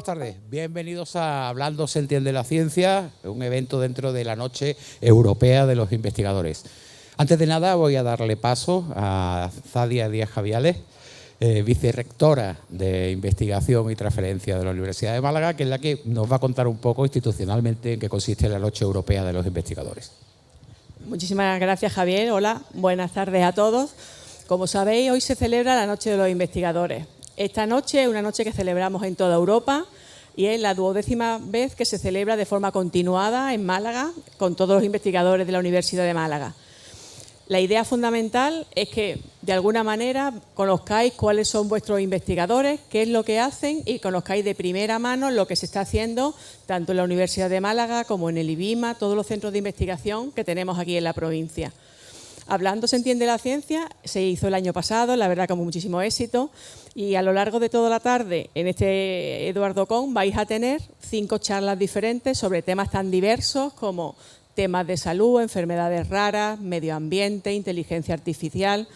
buenas tardes. Bienvenidos a Hablando se entiende la ciencia, un evento dentro de la Noche Europea de los Investigadores. Antes de nada voy a darle paso a Zadia Díaz Javiales, vicerrectora de Investigación y Transferencia de la Universidad de Málaga, que es la que nos va a contar un poco institucionalmente en qué consiste la Noche Europea de los Investigadores. Muchísimas gracias, Javier. Hola, buenas tardes a todos. Como sabéis, hoy se celebra la Noche de los Investigadores. Esta noche es una noche que celebramos en toda Europa y es la 12ª vez que se celebra de forma continuada en Málaga con todos los investigadores de la Universidad de Málaga. La idea fundamental es que, de alguna manera, conozcáis cuáles son vuestros investigadores, qué es lo que hacen y conozcáis de primera mano lo que se está haciendo tanto en la Universidad de Málaga como en el IBIMA, todos los centros de investigación que tenemos aquí en la provincia. Hablando se entiende la ciencia, se hizo el año pasado, la verdad con muchísimo éxito, y a lo largo de toda la tarde en este Eduardo Con vais a tener 5 charlas diferentes sobre temas tan diversos como temas de salud, enfermedades raras, medio ambiente, inteligencia artificial,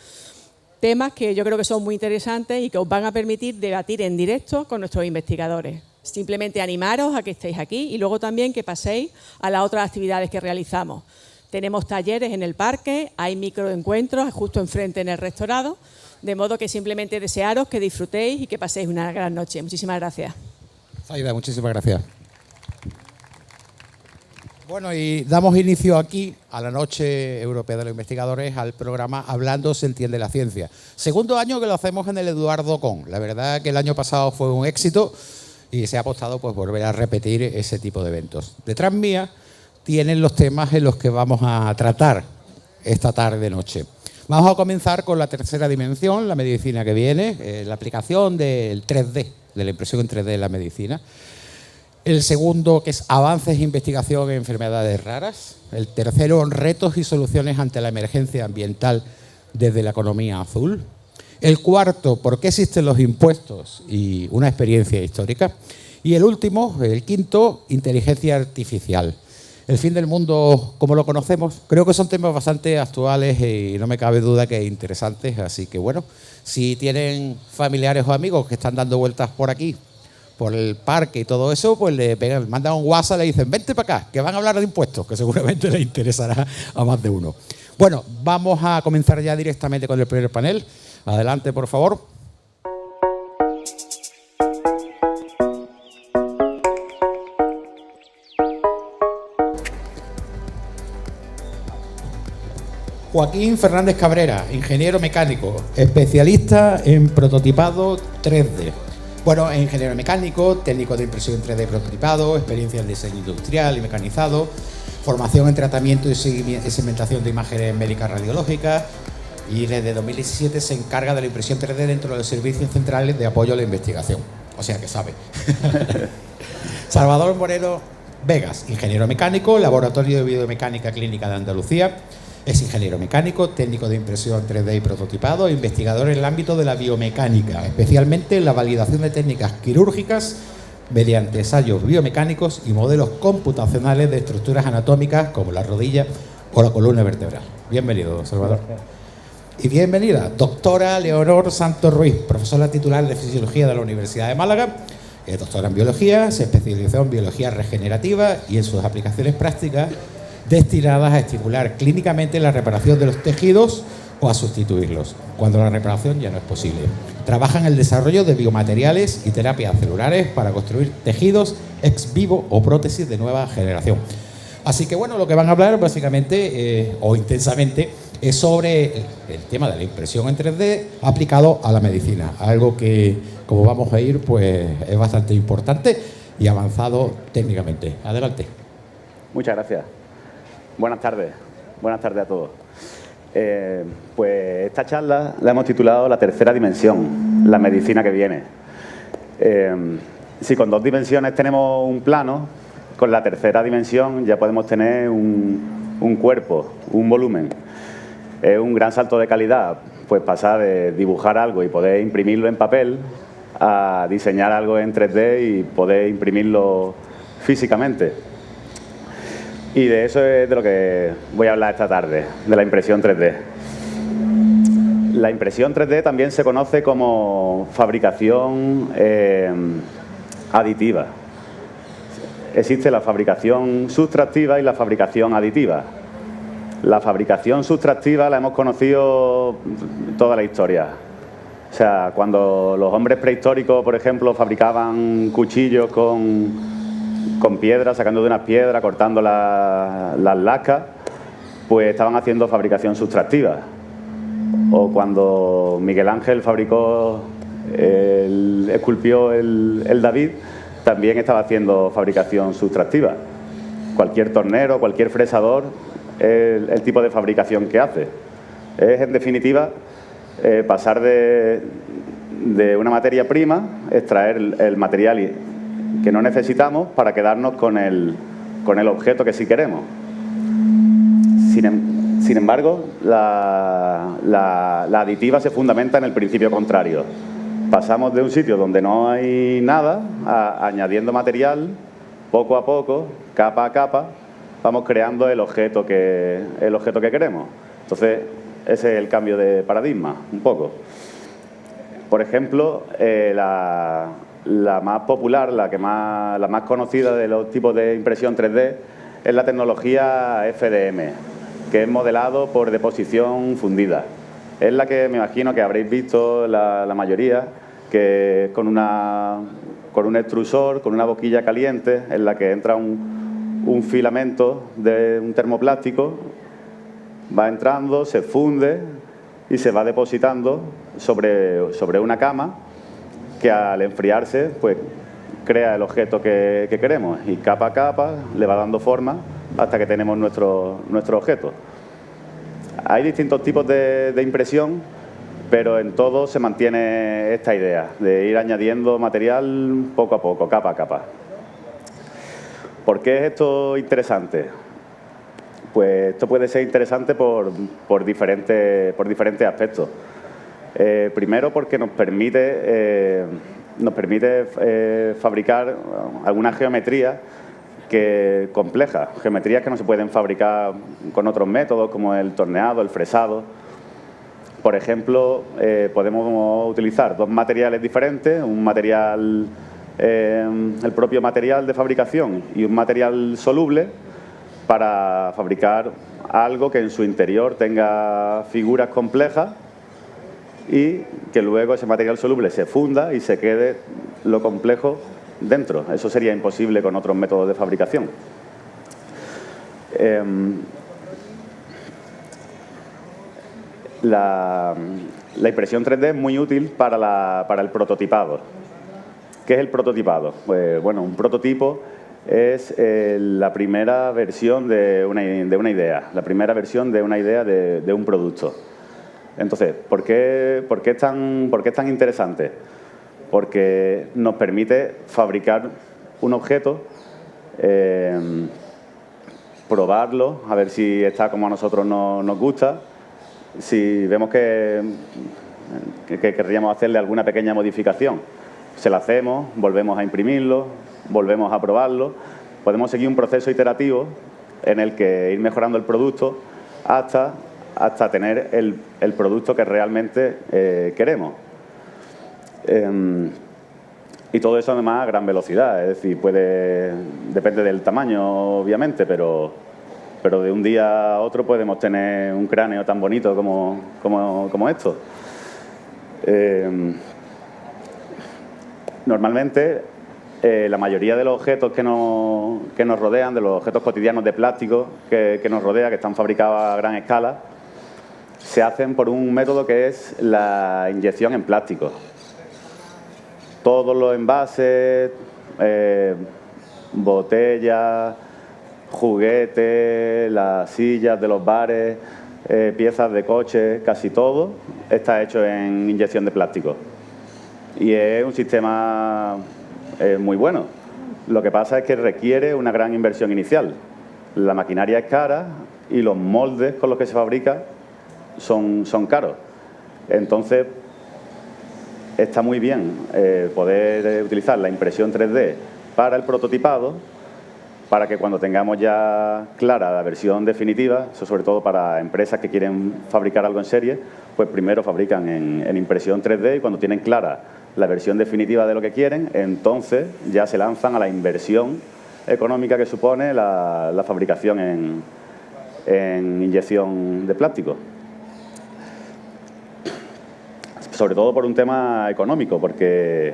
temas que yo creo que son muy interesantes y que os van a permitir debatir en directo con nuestros investigadores. Simplemente animaros a que estéis aquí y luego también que paséis a las otras actividades que realizamos. Tenemos talleres en el parque, hay microencuentros justo enfrente en el rectorado, de modo que simplemente desearos que disfrutéis y que paséis una gran noche. Muchísimas gracias. Zaida, muchísimas gracias. Bueno, y damos inicio aquí a la Noche Europea de los Investigadores, al programa Hablando se entiende la ciencia. Segundo año que lo hacemos en el Eduardo Con. La verdad que el año pasado fue un éxito y se ha apostado pues volver a repetir ese tipo de eventos. Detrás mía tienen los temas en los que vamos a tratar esta tarde-noche. Vamos a comenzar con la tercera dimensión, la medicina que viene, la aplicación del 3D, de la impresión en 3D en la medicina. El segundo, que es avances e investigación en enfermedades raras. El tercero, retos y soluciones ante la emergencia ambiental desde la economía azul. El cuarto, por qué existen los impuestos y una experiencia histórica. Y el último, el quinto, inteligencia artificial. El fin del mundo como lo conocemos. Creo que son temas bastante actuales y no me cabe duda que interesantes. Así que bueno, si tienen familiares o amigos que están dando vueltas por aquí, por el parque y todo eso, pues le mandan un WhatsApp y le dicen, vente para acá, que van a hablar de impuestos, que seguramente les interesará a más de uno. Bueno, vamos a comenzar ya directamente con el primer panel. Adelante, por favor. Joaquín Fernández Cabrera, ingeniero mecánico, especialista en prototipado 3D. Bueno, es ingeniero mecánico, técnico de impresión 3D prototipado, experiencia en diseño industrial y mecanizado, formación en tratamiento y segmentación de imágenes médicas radiológicas y desde 2017 se encarga de la impresión 3D dentro de los servicios centrales de apoyo a la investigación. O sea que sabe. Salvador Moreno Vegas, ingeniero mecánico, Laboratorio de Biomecánica Clínica de Andalucía. Es ingeniero mecánico, técnico de impresión 3D y prototipado, investigador en el ámbito de la biomecánica, especialmente en la validación de técnicas quirúrgicas mediante ensayos biomecánicos y modelos computacionales de estructuras anatómicas como la rodilla o la columna vertebral. Bienvenido, Salvador. Y bienvenida, doctora Leonor Santos Ruiz, profesora titular de Fisiología de la Universidad de Málaga, es doctora en Biología, se especializó en Biología Regenerativa y en sus aplicaciones prácticas destinadas a estimular clínicamente la reparación de los tejidos o a sustituirlos, cuando la reparación ya no es posible. Trabaja en el desarrollo de biomateriales y terapias celulares para construir tejidos ex vivo o prótesis de nueva generación. Así que bueno, lo que van a hablar básicamente o intensamente es sobre el tema de la impresión en 3D aplicado a la medicina, algo que, como vamos a ir, pues es bastante importante y avanzado técnicamente. Adelante. Muchas gracias. Buenas tardes a todos. Pues esta charla la hemos titulado La tercera dimensión, la medicina que viene. Si con 2 dimensiones tenemos un plano, con la tercera dimensión ya podemos tener un cuerpo, un volumen. Es un gran salto de calidad, pues pasar de dibujar algo y poder imprimirlo en papel a diseñar algo en 3D y poder imprimirlo físicamente. Y de eso es de lo que voy a hablar esta tarde, de la impresión 3D. La impresión 3D también se conoce como fabricación aditiva. Existe la fabricación sustractiva y la fabricación aditiva. La fabricación sustractiva la hemos conocido toda la historia. O sea, cuando los hombres prehistóricos, por ejemplo, fabricaban cuchillos con piedras, sacando de unas piedras, cortando las lascas, pues estaban haciendo fabricación sustractiva. O cuando Miguel Ángel esculpió el David, también estaba haciendo fabricación sustractiva. Cualquier tornero, cualquier fresador, el tipo de fabricación que hace. Es, en definitiva, pasar de una materia prima, extraer el material que no necesitamos para quedarnos con el objeto que sí queremos. Sin embargo, la aditiva se fundamenta en el principio contrario. Pasamos de un sitio donde no hay nada a añadiendo material, poco a poco, capa a capa, vamos creando el objeto que queremos. Entonces, ese es el cambio de paradigma, un poco. Por ejemplo, la más popular, la más conocida de los tipos de impresión 3D es la tecnología FDM, que es modelado por deposición fundida. Es la que me imagino que habréis visto la mayoría, que es con un extrusor, con una boquilla caliente, en la que entra un filamento de un termoplástico, va entrando, se funde y se va depositando sobre una cama que al enfriarse pues crea el objeto que queremos y capa a capa le va dando forma hasta que tenemos nuestro objeto. Hay distintos tipos de impresión, pero en todo se mantiene esta idea de ir añadiendo material poco a poco, capa a capa. ¿Por qué es esto interesante? Pues esto puede ser interesante por diferentes aspectos. Primero, porque nos permite fabricar alguna geometría compleja, geometrías que no se pueden fabricar con otros métodos como el torneado, el fresado. Por ejemplo, podemos utilizar dos materiales diferentes, un material, el propio material de fabricación y un material soluble para fabricar algo que en su interior tenga figuras complejas y que luego ese material soluble se funda y se quede lo complejo dentro. Eso sería imposible con otros métodos de fabricación. La impresión 3D es muy útil para el prototipado. ¿Qué es el prototipado? Pues bueno, un prototipo es la primera versión de una idea, la primera versión de una idea de un producto. Entonces, ¿por qué es tan interesante? Porque nos permite fabricar un objeto, probarlo, a ver si está como a nosotros nos gusta. Si vemos que querríamos hacerle alguna pequeña modificación, se la hacemos, volvemos a imprimirlo, volvemos a probarlo. Podemos seguir un proceso iterativo en el que ir mejorando el producto hasta tener el producto que realmente queremos. Y todo eso además a gran velocidad, es decir, depende del tamaño obviamente, pero de un día a otro podemos tener un cráneo tan bonito como esto. Normalmente la mayoría de los objetos que nos rodean, de los objetos cotidianos de plástico que nos rodea, que están fabricados a gran escala, se hacen por un método que es la inyección en plástico. Todos los envases, botellas, juguetes, las sillas de los bares, piezas de coches, casi todo está hecho en inyección de plástico. Y es un sistema muy bueno. Lo que pasa es que requiere una gran inversión inicial. La maquinaria es cara y los moldes con los que se fabrica son caros. Entonces, está muy bien poder utilizar la impresión 3D para el prototipado, para que cuando tengamos ya clara la versión definitiva, eso sobre todo para empresas que quieren fabricar algo en serie, pues primero fabrican en impresión 3D y cuando tienen clara la versión definitiva de lo que quieren, entonces ya se lanzan a la inversión económica que supone la fabricación en inyección de plástico. Sobre todo por un tema económico, porque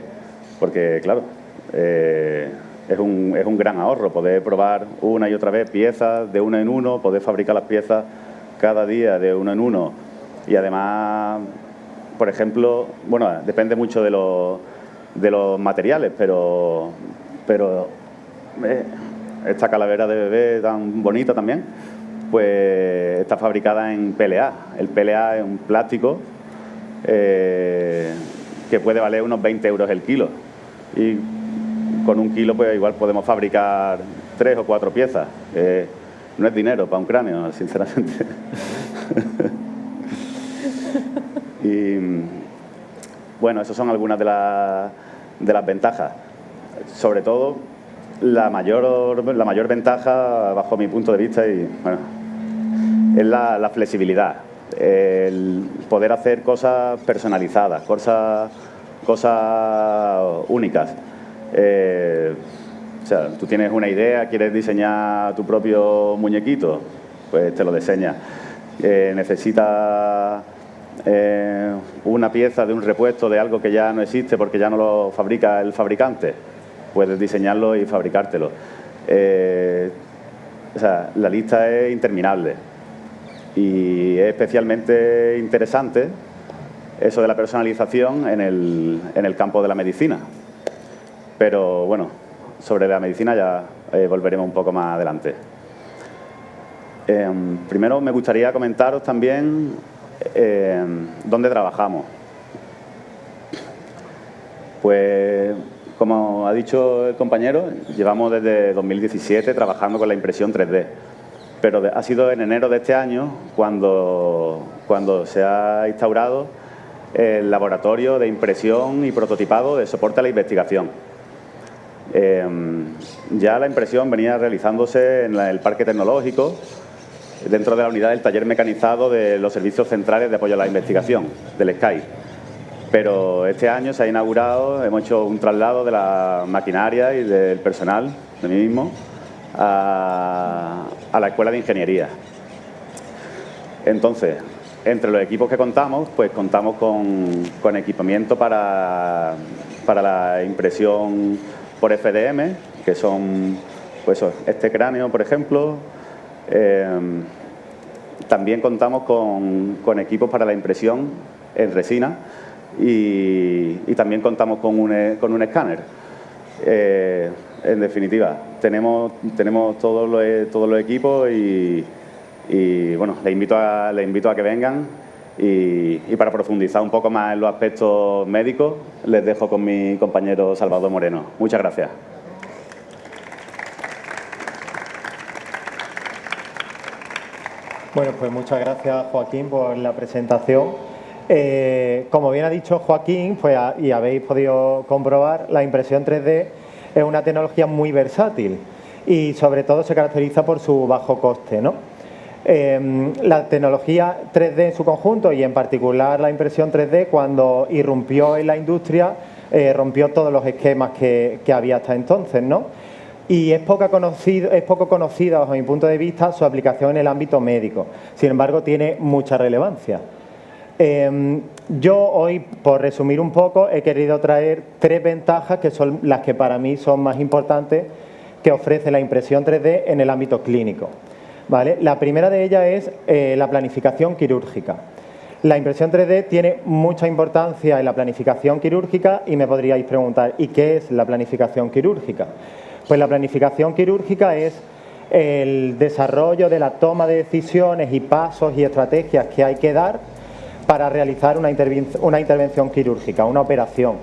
claro, es un gran ahorro poder probar una y otra vez piezas de uno en uno, poder fabricar las piezas cada día de uno en uno. Y además, por ejemplo, bueno, depende mucho de los materiales, pero esta calavera de bebé tan bonita también, pues está fabricada en PLA. El PLA es un plástico que puede valer unos 20 euros el kilo. Y con un kilo pues igual podemos fabricar 3 o 4 piezas. No es dinero para un cráneo, sinceramente. Y bueno, esas son algunas de las ventajas. Sobre todo, la mayor ventaja, bajo mi punto de vista, y bueno, es la flexibilidad. El poder hacer cosas personalizadas, cosas únicas. O sea, tú tienes una idea, quieres diseñar tu propio muñequito, pues te lo diseñas. Necesitas una pieza de un repuesto de algo que ya no existe porque ya no lo fabrica el fabricante, puedes diseñarlo y fabricártelo. O sea, la lista es interminable y es especialmente interesante eso de la personalización en el campo de la medicina. Pero bueno, sobre la medicina ya volveremos un poco más adelante. Primero me gustaría comentaros también dónde trabajamos. Pues, como ha dicho el compañero, llevamos desde 2017 trabajando con la impresión 3D. Pero ha sido en enero de este año cuando se ha instaurado el laboratorio de impresión y prototipado de soporte a la investigación. Ya la impresión venía realizándose en el Parque Tecnológico, dentro de la unidad del taller mecanizado de los servicios centrales de apoyo a la investigación, del SCAI. Pero este año se ha inaugurado, hemos hecho un traslado de la maquinaria y del personal, de mí mismo, a la Escuela de Ingeniería. Entonces, entre los equipos que contamos, pues contamos con equipamiento para la impresión por FDM, que son pues este cráneo, por ejemplo. También contamos con equipos para la impresión en resina y también contamos con un escáner. En definitiva, tenemos todos los equipos y bueno, les invito a que vengan y para profundizar un poco más en los aspectos médicos les dejo con mi compañero Salvador Moreno. Muchas gracias. Bueno, pues muchas gracias, Joaquín, por la presentación. Como bien ha dicho Joaquín, pues, y habéis podido comprobar, la impresión 3D es una tecnología muy versátil y sobre todo se caracteriza por su bajo coste, ¿no? La tecnología 3D en su conjunto y en particular la impresión 3D, cuando irrumpió en la industria, rompió todos los esquemas que había hasta entonces, ¿no? Y es poco conocida, bajo mi punto de vista, su aplicación en el ámbito médico. Sin embargo, tiene mucha relevancia. Yo hoy, por resumir un poco, he querido traer 3 ventajas que son las que para mí son más importantes que ofrece la impresión 3D en el ámbito clínico. ¿Vale? La primera de ellas es la planificación quirúrgica. La impresión 3D tiene mucha importancia en la planificación quirúrgica y me podríais preguntar, ¿y qué es la planificación quirúrgica? Pues la planificación quirúrgica es el desarrollo de la toma de decisiones y pasos y estrategias que hay que dar para realizar una intervención quirúrgica, una operación.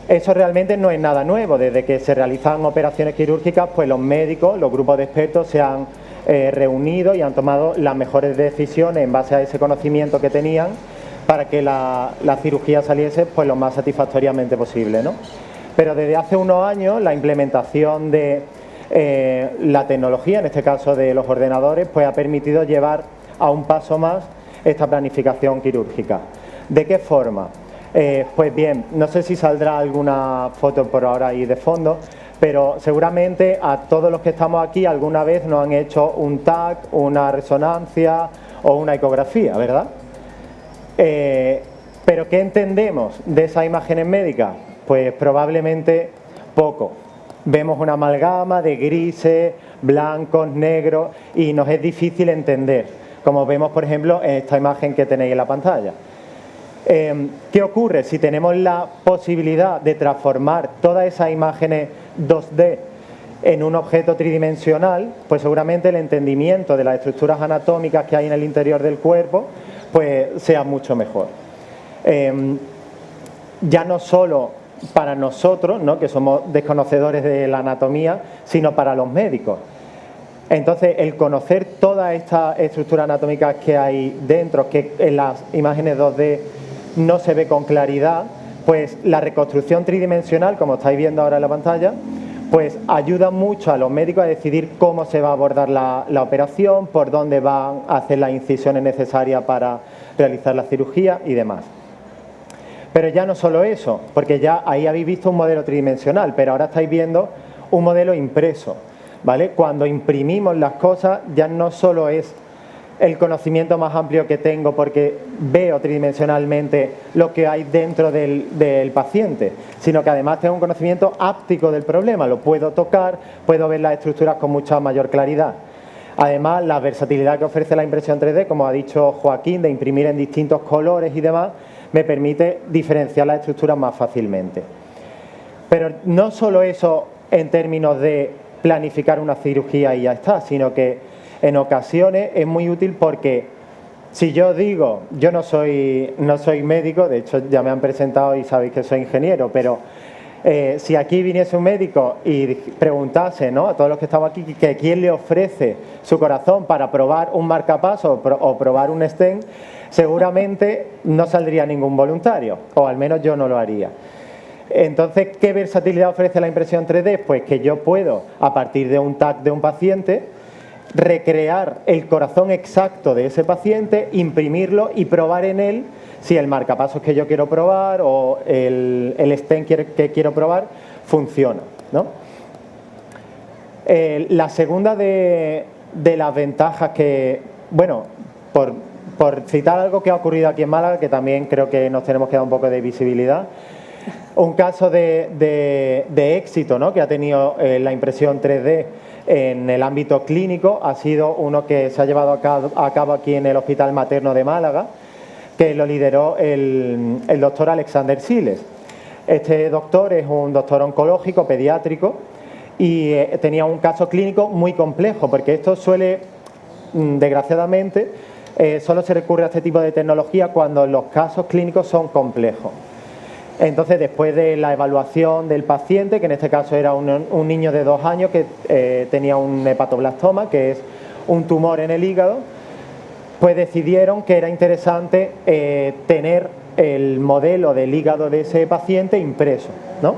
Eso realmente no es nada nuevo. Desde que se realizan operaciones quirúrgicas, pues los médicos, los grupos de expertos se han reunido y han tomado las mejores decisiones en base a ese conocimiento que tenían para que la cirugía saliese pues lo más satisfactoriamente posible, ¿no? Pero desde hace unos años la implementación de la tecnología, en este caso de los ordenadores, pues ha permitido llevar a un paso más esta planificación quirúrgica. ¿De qué forma? Pues bien, no sé si saldrá alguna foto por ahora ahí de fondo, pero seguramente a todos los que estamos aquí alguna vez nos han hecho un TAC, una resonancia o una ecografía, ¿verdad? ¿Pero qué entendemos de esas imágenes médicas? Pues probablemente poco. Vemos una amalgama de grises, blancos, negros y nos es difícil entender, como vemos por ejemplo en esta imagen que tenéis en la pantalla. ¿Qué ocurre? Si tenemos la posibilidad de transformar todas esas imágenes 2D en un objeto tridimensional, pues seguramente el entendimiento de las estructuras anatómicas que hay en el interior del cuerpo pues sea mucho mejor. Ya no solo para nosotros, ¿no?, que somos desconocedores de la anatomía, sino para los médicos. Entonces, el conocer todas estas estructuras anatómicas que hay dentro, que en las imágenes 2D no se ve con claridad, pues la reconstrucción tridimensional, como estáis viendo ahora en la pantalla, pues ayuda mucho a los médicos a decidir cómo se va a abordar la operación, por dónde van a hacer las incisiones necesarias para realizar la cirugía y demás. Pero ya no solo eso, porque ya ahí habéis visto un modelo tridimensional, pero ahora estáis viendo un modelo impreso, ¿vale? Cuando imprimimos las cosas ya no solo es el conocimiento más amplio que tengo porque veo tridimensionalmente lo que hay dentro del paciente, sino que además tengo un conocimiento áptico del problema, lo puedo tocar, puedo ver las estructuras con mucha mayor claridad. Además, la versatilidad que ofrece la impresión 3D, como ha dicho Joaquín, de imprimir en distintos colores y demás, me permite diferenciar las estructuras más fácilmente. Pero no solo eso en términos de planificar una cirugía y ya está, sino que en ocasiones es muy útil porque si yo digo, yo no soy médico, de hecho ya me han presentado y sabéis que soy ingeniero, pero si aquí viniese un médico y preguntase, ¿no?, a todos los que estamos aquí que quién le ofrece su corazón para probar un marcapasos o probar un stent, seguramente no saldría ningún voluntario, o al menos yo no lo haría. Entonces, ¿qué versatilidad ofrece la impresión 3D? Pues que yo puedo, a partir de un TAC de un paciente, recrear el corazón exacto de ese paciente, imprimirlo y probar en él si el marcapasos que yo quiero probar o el stent que quiero probar funciona, ¿no? La segunda de las ventajas que, bueno, por citar algo que ha ocurrido aquí en Málaga, que también creo que nos tenemos que dar un poco de visibilidad, un caso de éxito, ¿no?, que ha tenido la impresión 3D en el ámbito clínico ha sido uno que se ha llevado a cabo aquí en el Hospital Materno de Málaga, que lo lideró el doctor Alexander Siles. Este doctor es un doctor oncológico, pediátrico, y tenía un caso clínico muy complejo, porque esto suele, desgraciadamente, solo se recurre a este tipo de tecnología cuando los casos clínicos son complejos. Entonces, después de la evaluación del paciente, que en este caso era un niño de 2 años que tenía un hepatoblastoma, que es un tumor en el hígado, pues decidieron que era interesante tener el modelo del hígado de ese paciente impreso, ¿no?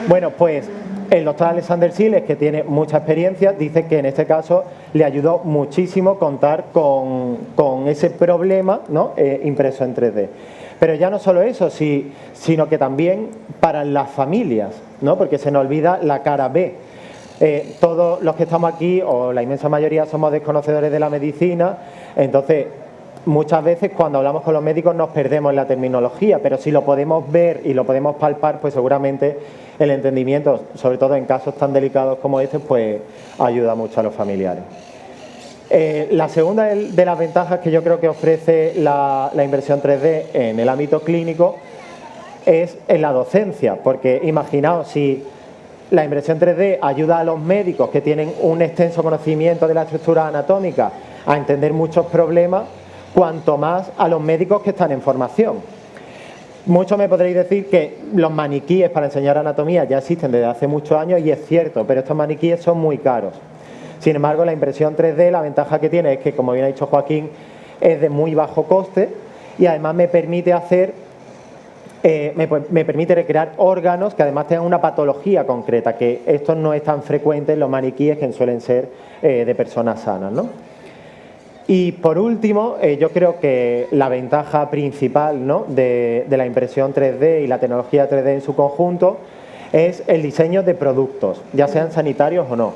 Bueno, pues el doctor Alexander Siles, que tiene mucha experiencia, dice que en este caso le ayudó muchísimo contar con ese problema, ¿no?, impreso en 3D. Pero ya no solo eso, sino que también para las familias, ¿no?, porque se nos olvida la cara B. Todos los que estamos aquí, o la inmensa mayoría, somos desconocedores de la medicina, entonces muchas veces cuando hablamos con los médicos nos perdemos en la terminología, pero si lo podemos ver y lo podemos palpar, pues seguramente el entendimiento, sobre todo en casos tan delicados como este, pues ayuda mucho a los familiares. La segunda de las ventajas que yo creo que ofrece la impresión 3D en el ámbito clínico es en la docencia, porque imaginaos si la impresión 3D ayuda a los médicos que tienen un extenso conocimiento de la estructura anatómica a entender muchos problemas, cuanto más a los médicos que están en formación. Muchos me podréis decir que los maniquíes para enseñar anatomía ya existen desde hace muchos años y es cierto, pero estos maniquíes son muy caros. Sin embargo, la impresión 3D, la ventaja que tiene es que, como bien ha dicho Joaquín, es de muy bajo coste y además me permite me permite recrear órganos que además tengan una patología concreta, que esto no es tan frecuente en los maniquíes que suelen ser de personas sanas, ¿no? Y por último, yo creo que la ventaja principal, ¿no?, de la impresión 3D y la tecnología 3D en su conjunto es el diseño de productos, ya sean sanitarios o no.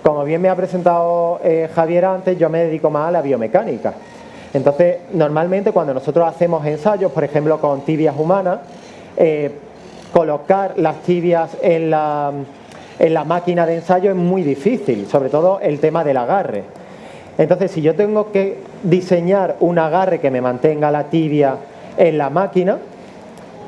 Como bien me ha presentado Javier antes, yo me dedico más a la biomecánica. Entonces, normalmente cuando nosotros hacemos ensayos, por ejemplo con tibias humanas, colocar las tibias en la máquina de ensayo es muy difícil, sobre todo el tema del agarre. Entonces, si yo tengo que diseñar un agarre que me mantenga la tibia en la máquina,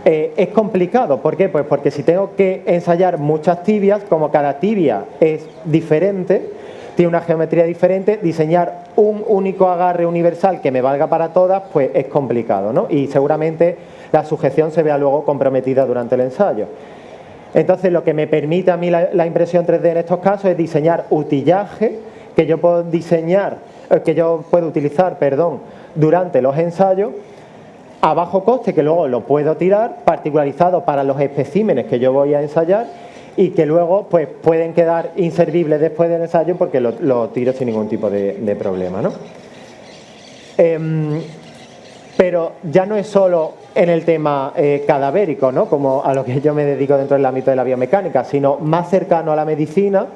es complicado. ¿Por qué? Pues porque si tengo que ensayar muchas tibias, como cada tibia es diferente, tiene una geometría diferente, diseñar un único agarre universal que me valga para todas, pues es complicado, ¿no? Y seguramente la sujeción se vea luego comprometida durante el ensayo. Entonces, lo que me permite a mí la impresión 3D en estos casos es diseñar utillaje que yo puedo utilizar durante los ensayos a bajo coste, que luego lo puedo tirar, particularizado para los especímenes que yo voy a ensayar y que luego pues pueden quedar inservibles después del ensayo porque lo tiro sin ningún tipo de problema, ¿no? Pero ya no es solo en el tema cadavérico, ¿no?, como a lo que yo me dedico dentro del ámbito de la biomecánica, sino más cercano a la medicina.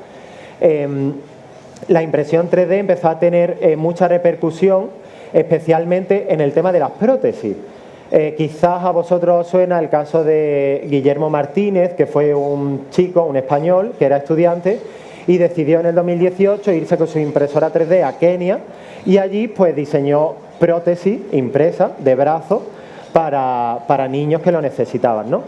La impresión 3D empezó a tener mucha repercusión, especialmente en el tema de las prótesis. Quizás a vosotros os suena el caso de Guillermo Martínez, que fue un chico, un español, que era estudiante y decidió en el 2018 irse con su impresora 3D a Kenia y allí pues diseñó prótesis impresas de brazo para niños que lo necesitaban, ¿no?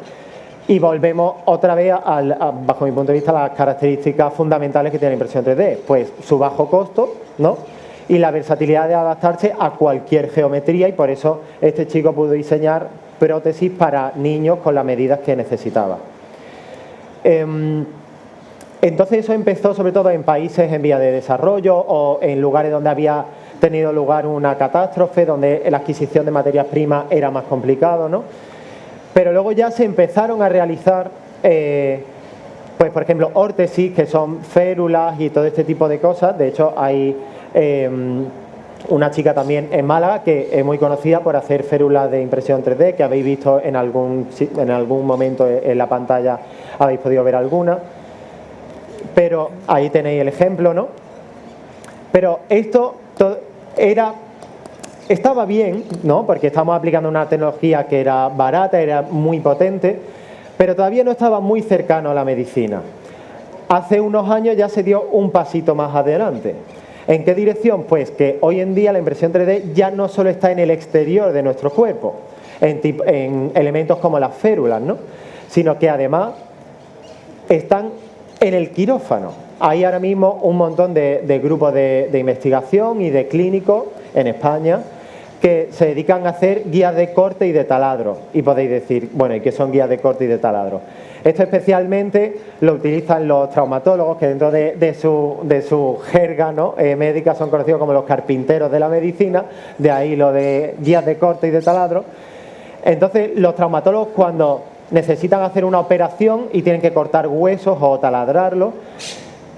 Y volvemos otra vez, bajo mi punto de vista, a las características fundamentales que tiene la impresión 3D. Pues su bajo costo, ¿no?, y la versatilidad de adaptarse a cualquier geometría, y por eso este chico pudo diseñar prótesis para niños con las medidas que necesitaba. Entonces eso empezó sobre todo en países en vía de desarrollo o en lugares donde había tenido lugar una catástrofe, donde la adquisición de materias primas era más complicado, ¿no? Pero luego ya se empezaron a realizar, pues por ejemplo, órtesis, que son férulas y todo este tipo de cosas. De hecho, hay una chica también en Málaga que es muy conocida por hacer férulas de impresión 3D, que habéis visto en algún momento en la pantalla, habéis podido ver alguna. Pero ahí tenéis el ejemplo, ¿no? Pero esto estaba bien, ¿no?, porque estamos aplicando una tecnología que era barata, era muy potente, pero todavía no estaba muy cercano a la medicina. Hace unos años ya se dio un pasito más adelante. ¿En qué dirección? Pues que hoy en día la impresión 3D ya no solo está en el exterior de nuestro cuerpo, en elementos como las férulas, ¿no?, sino que además están en el quirófano. Hay ahora mismo un montón de grupos de investigación y de clínicos en España que se dedican a hacer guías de corte y de taladro. Y podéis decir, bueno, ¿y qué son guías de corte y de taladro? Esto especialmente lo utilizan los traumatólogos, que dentro de su jerga, ¿no?, médica son conocidos como los carpinteros de la medicina, de ahí lo de guías de corte y de taladro. Entonces, los traumatólogos, cuando necesitan hacer una operación y tienen que cortar huesos o taladrarlos,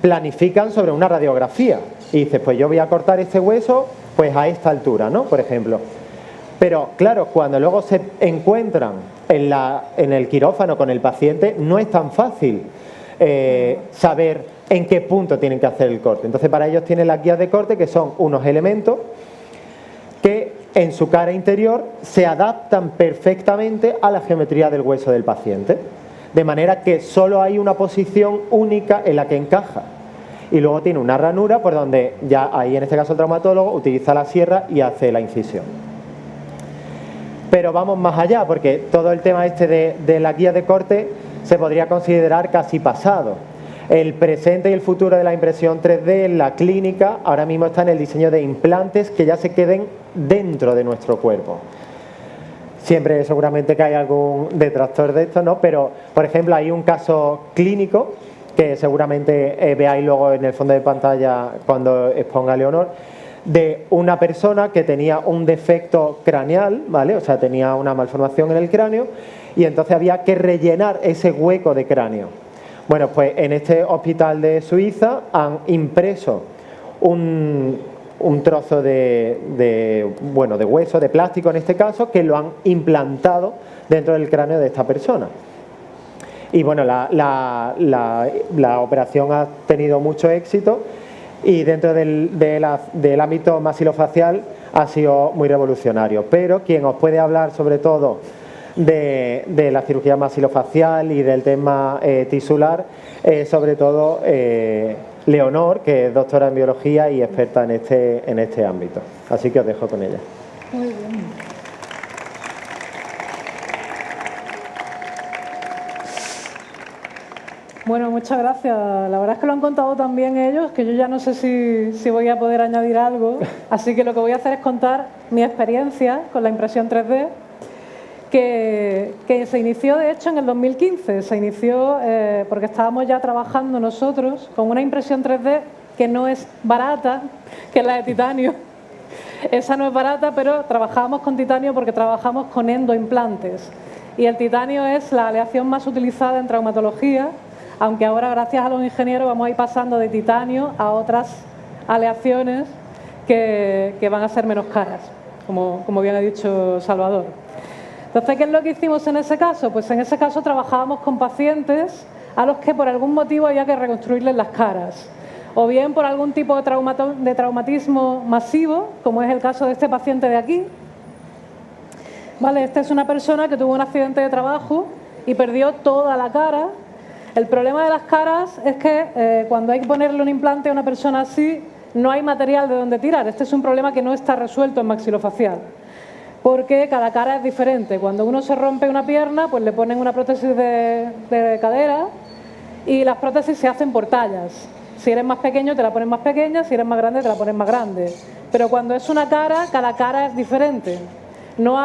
planifican sobre una radiografía. Y dices, pues yo voy a cortar este hueso pues a esta altura, ¿no?, por ejemplo. Pero claro, cuando luego se encuentran en el quirófano con el paciente, no es tan fácil saber en qué punto tienen que hacer el corte. Entonces, para ellos tienen las guías de corte, que son unos elementos que en su cara interior se adaptan perfectamente a la geometría del hueso del paciente, de manera que solo hay una posición única en la que encaja. Y luego tiene una ranura por donde ya ahí, en este caso el traumatólogo, utiliza la sierra y hace la incisión. Pero vamos más allá, porque todo el tema este de la guía de corte se podría considerar casi pasado. El presente y el futuro de la impresión 3D en la clínica ahora mismo está en el diseño de implantes que ya se queden dentro de nuestro cuerpo. Siempre seguramente que hay algún detractor de esto, ¿no? Pero, por ejemplo, hay un caso clínico que seguramente veáis luego en el fondo de pantalla cuando exponga a Leonor, de una persona que tenía un defecto craneal, ¿vale? O sea, tenía una malformación en el cráneo y entonces había que rellenar ese hueco de cráneo. Bueno, pues en este hospital de Suiza han impreso un trozo de hueso, de plástico en este caso, que lo han implantado dentro del cráneo de esta persona. Y bueno, la operación ha tenido mucho éxito y dentro del ámbito maxilofacial ha sido muy revolucionario. Pero quien os puede hablar sobre todo de la cirugía maxilofacial y del tema tisular, sobre todo Leonor, que es doctora en biología y experta en este ámbito. Así que os dejo con ella. Muy bien. Bueno, muchas gracias. La verdad es que lo han contado tan bien ellos que yo ya no sé si voy a poder añadir algo. Así que lo que voy a hacer es contar mi experiencia con la impresión 3D, que se inició de hecho en el 2015. Se inició porque estábamos ya trabajando nosotros con una impresión 3D que no es barata, que es la de titanio. Esa no es barata, pero trabajamos con titanio porque trabajamos con endoimplantes. Y el titanio es la aleación más utilizada en traumatología, aunque ahora gracias a los ingenieros vamos a ir pasando de titanio a otras aleaciones que van a ser menos caras, como bien ha dicho Salvador. Entonces, ¿qué es lo que hicimos en ese caso? Pues en ese caso trabajábamos con pacientes a los que por algún motivo había que reconstruirles las caras, o bien por algún tipo de traumatismo masivo, como es el caso de este paciente de aquí. Vale, esta es una persona que tuvo un accidente de trabajo y perdió toda la cara. El problema de las caras es que cuando hay que ponerle un implante a una persona así, no hay material de donde tirar. Este es un problema que no está resuelto en maxilofacial, porque cada cara es diferente. Cuando uno se rompe una pierna, pues le ponen una prótesis de cadera y las prótesis se hacen por tallas. Si eres más pequeño te la ponen más pequeña, si eres más grande te la ponen más grande. Pero cuando es una cara, cada cara es diferente. No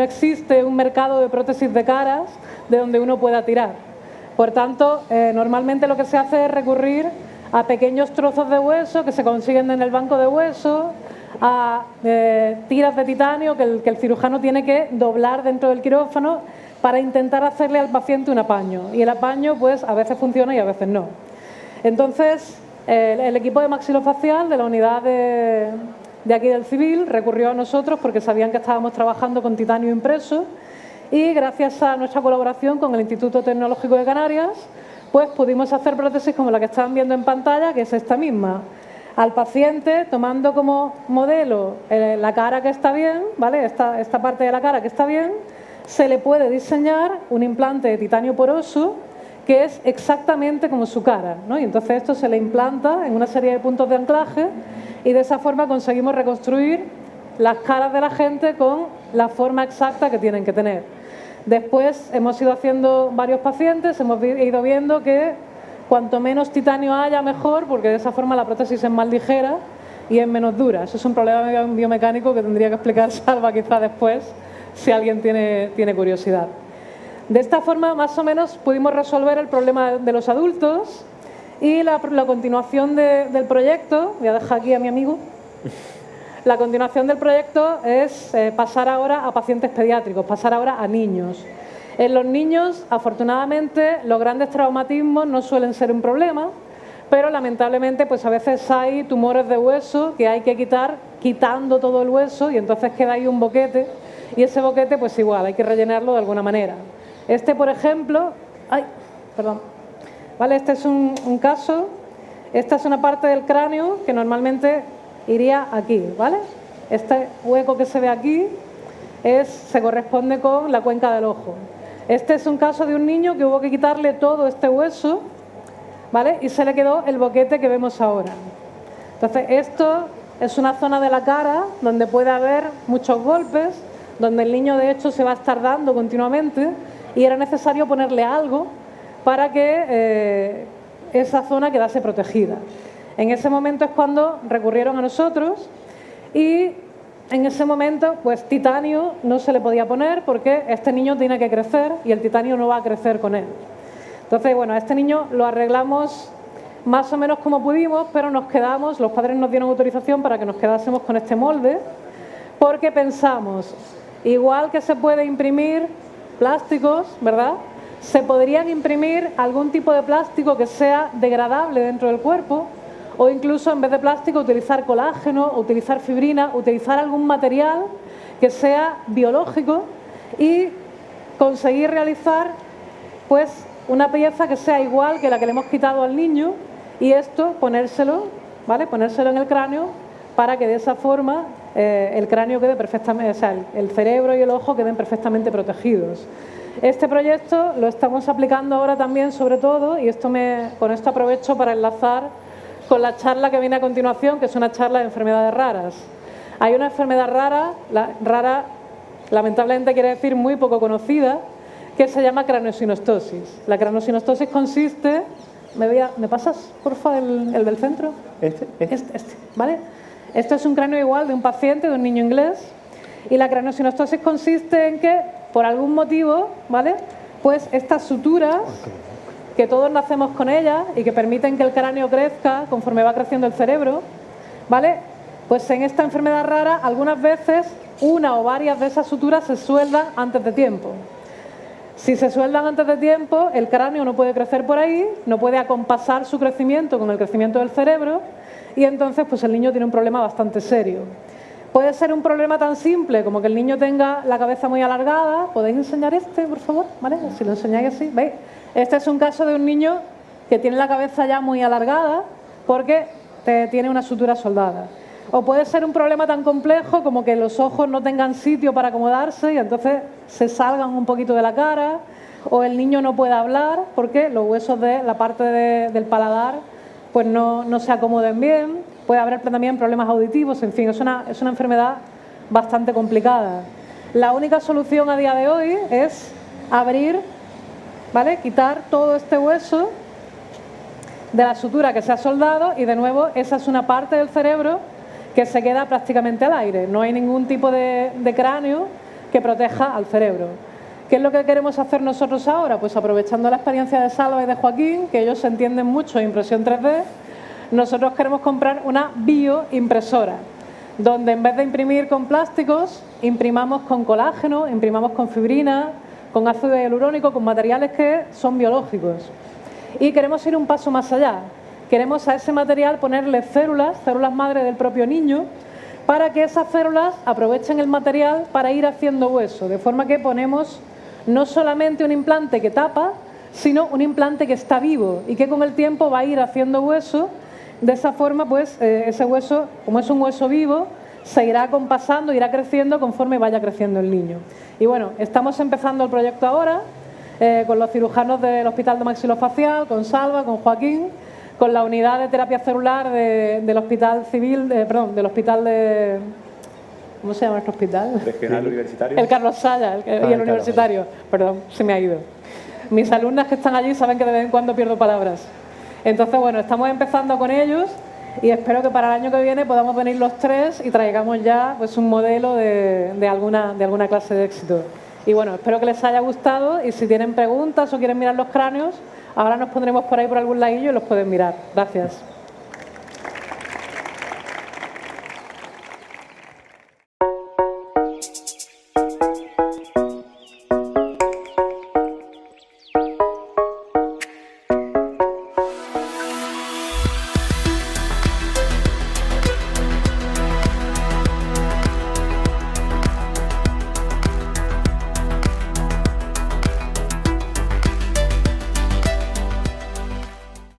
existe un mercado de prótesis de caras de donde uno pueda tirar. Por tanto, normalmente lo que se hace es recurrir a pequeños trozos de hueso que se consiguen en el banco de hueso, a tiras de titanio que el cirujano tiene que doblar dentro del quirófano para intentar hacerle al paciente un apaño. Y el apaño, pues, a veces funciona y a veces no. Entonces, el equipo de maxilofacial de la unidad de aquí del Civil recurrió a nosotros porque sabían que estábamos trabajando con titanio impreso. Y gracias a nuestra colaboración con el Instituto Tecnológico de Canarias, pues pudimos hacer prótesis como la que están viendo en pantalla, que es esta misma. Al paciente, tomando como modelo la cara que está bien, ¿vale? Esta parte de la cara que está bien, se le puede diseñar un implante de titanio poroso que es exactamente como su cara, ¿no? Y entonces esto se le implanta en una serie de puntos de anclaje y de esa forma conseguimos reconstruir las caras de la gente con la forma exacta que tienen que tener. Después hemos ido haciendo varios pacientes, hemos ido viendo que cuanto menos titanio haya mejor, porque de esa forma la prótesis es más ligera y es menos dura. Eso es un problema biomecánico que tendría que explicar Salva quizá después, si alguien tiene curiosidad. De esta forma, más o menos, pudimos resolver el problema de los adultos y la continuación del proyecto, voy a dejar aquí a mi amigo. La continuación del proyecto es pasar ahora a pacientes pediátricos, pasar ahora a niños. En los niños, afortunadamente, los grandes traumatismos no suelen ser un problema, pero lamentablemente pues a veces hay tumores de hueso que hay que quitar quitando todo el hueso y entonces queda ahí un boquete y ese boquete pues igual hay que rellenarlo de alguna manera. Este, por ejemplo, ¿vale? Este es un caso, esta es una parte del cráneo que normalmente iría aquí, ¿vale? Este hueco que se ve aquí se corresponde con la cuenca del ojo. Este es un caso de un niño que hubo que quitarle todo este hueso, ¿vale? Y se le quedó el boquete que vemos ahora. Entonces, esto es una zona de la cara donde puede haber muchos golpes, donde el niño de hecho se va a estar dando continuamente y era necesario ponerle algo para que esa zona quedase protegida. En ese momento es cuando recurrieron a nosotros y en ese momento pues titanio no se le podía poner porque este niño tiene que crecer y el titanio no va a crecer con él. Entonces, bueno, a este niño lo arreglamos más o menos como pudimos, pero nos quedamos, los padres nos dieron autorización para que nos quedásemos con este molde porque pensamos, igual que se puede imprimir plásticos, ¿verdad? Se podrían imprimir algún tipo de plástico que sea degradable dentro del cuerpo O incluso, en vez de plástico, utilizar colágeno, utilizar fibrina, utilizar algún material que sea biológico y conseguir realizar pues una pieza que sea igual que la que le hemos quitado al niño, y esto ponérselo, ¿vale? Ponérselo en el cráneo para que de esa forma el cráneo quede perfectamente, o sea, el cerebro y el ojo queden perfectamente protegidos. Este proyecto lo estamos aplicando ahora también, sobre todo, y con esto aprovecho para enlazar con la charla que viene a continuación, que es una charla de enfermedades raras. Hay una enfermedad rara, lamentablemente quiere decir muy poco conocida, que se llama craneosinostosis. La craneosinostosis consiste... ¿Me pasas, porfa, el del centro? Este, ¿vale? Esto es un cráneo igual de un paciente, de un niño inglés, y la craneosinostosis consiste en que, por algún motivo, ¿vale?, pues estas suturas, que todos nacemos con ellas y que permiten que el cráneo crezca conforme va creciendo el cerebro, ¿vale?, pues en esta enfermedad rara, algunas veces, una o varias de esas suturas se sueldan antes de tiempo. Si se sueldan antes de tiempo, el cráneo no puede crecer por ahí, no puede acompasar su crecimiento con el crecimiento del cerebro, y entonces pues el niño tiene un problema bastante serio. Puede ser un problema tan simple como que el niño tenga la cabeza muy alargada. ¿Podéis enseñar este, por favor? ¿Vale? Si lo enseñáis así, ¿veis? Este es un caso de un niño que tiene la cabeza ya muy alargada porque tiene una sutura soldada. O puede ser un problema tan complejo como que los ojos no tengan sitio para acomodarse y entonces se salgan un poquito de la cara, o el niño no pueda hablar porque los huesos de la parte del paladar pues no se acomoden bien. Puede haber también problemas auditivos, en fin, es una enfermedad bastante complicada. La única solución a día de hoy es abrir, ¿vale?, quitar todo este hueso de la sutura que se ha soldado, y de nuevo esa es una parte del cerebro que se queda prácticamente al aire. No hay ningún tipo de cráneo que proteja al cerebro. ¿Qué es lo que queremos hacer nosotros ahora? Pues aprovechando la experiencia de Salva y de Joaquín, que ellos se entienden mucho en impresión 3D, nosotros queremos comprar una bioimpresora, donde en vez de imprimir con plásticos, imprimamos con colágeno, imprimamos con fibrina, con ácido hialurónico, con materiales que son biológicos. Y queremos ir un paso más allá. Queremos a ese material ponerle células madre del propio niño, para que esas células aprovechen el material para ir haciendo hueso, de forma que ponemos no solamente un implante que tapa, sino un implante que está vivo y que con el tiempo va a ir haciendo hueso. De esa forma, pues, ese hueso, como es un hueso vivo, se irá compasando, irá creciendo conforme vaya creciendo el niño. Y bueno, estamos empezando el proyecto ahora, con los cirujanos del Hospital de Maxilofacial, con Salva, con Joaquín, con la unidad de terapia celular del Hospital Civil, del Hospital de... ¿Cómo se llama nuestro hospital? Regional Universitario. El Carlos Saya, y el Universitario. Perdón, se me ha ido. Mis alumnas que están allí saben que de vez en cuando pierdo palabras. Entonces, bueno, estamos empezando con ellos y espero que para el año que viene podamos venir los tres y traigamos ya pues un modelo de alguna clase de éxito. Y bueno, espero que les haya gustado, y si tienen preguntas o quieren mirar los cráneos, ahora nos pondremos por ahí por algún ladillo y los pueden mirar. Gracias.